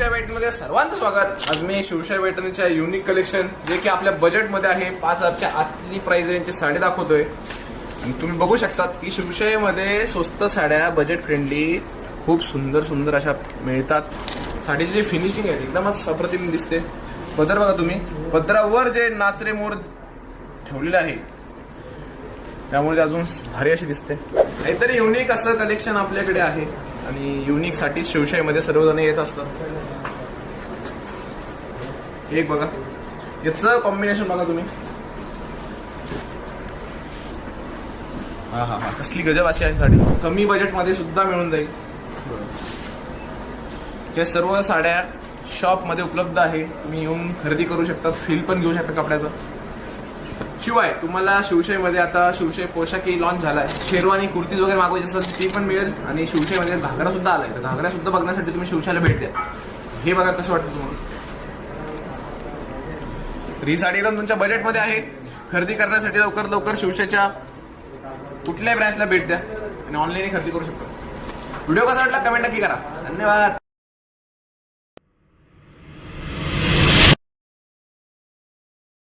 शिवशाही पैठणीमध्ये सर्वांचं स्वागत। आज मी शिवशाही पैठणीच्या युनिक कलेक्शन जे की आपल्या बजेटमध्ये आहे 5000च्या आतली प्राइस रेंजची साडी दाखवतोय आणि तुम्ही बघू शकता की शिवशाहीमध्ये स्वस्त साड्या बजेट फ्रेंडली खूप सुंदर सुंदर अशा मिळतात। साडीची जी फिनिशिंग आहे एकदमच अप्रतिम दिसते। पदर बघा तुम्ही, पदरावर जे नाचरे मोर ठेवलेले आहे त्यामुळे अजून भारी अशी दिसते। काहीतरी युनिक असं कलेक्शन आपल्याकडे आहे आणि युनिक साठी शिवशाहीमध्ये सर्वजण येत असतात। एक बघा याचं कॉम्बिनेशन बघा तुम्ही, हा हा हा कसली गजब अशी आहे साडी। कमी बजेटमध्ये सुद्धा मिळून जाईल। हे सर्व साड्या शॉप मध्ये उपलब्ध आहे, तुम्ही येऊन खरेदी करू शकता, फील पण घेऊ शकता कपड्याचं। शिवाय तुम्हाला शिवशाहीमध्ये आता शिवशाही पोशाखही लॉन्च झालाय, शेरवानी कुर्तीज वगैरे मागवायची असेल ती पण मिळेल आणि शिवशाहीमध्ये घागरा सुद्धा आलाय, तर घागरा सुद्धा बघण्यासाठी तुम्ही शिवशाहीला भेट द्या। हे बघा कसं वाटतं तुम्हाला, तर ही साडी एकदम तुमच्या बजेटमध्ये आहे। खरेदी करण्यासाठी लवकर लवकर शिवशाहीच्या कुठल्याही ब्रँचला भेट द्या आणि ऑनलाईन खरेदी करू शकता। व्हिडिओ कसा वाटला कमेंट नक्की करा। धन्यवाद।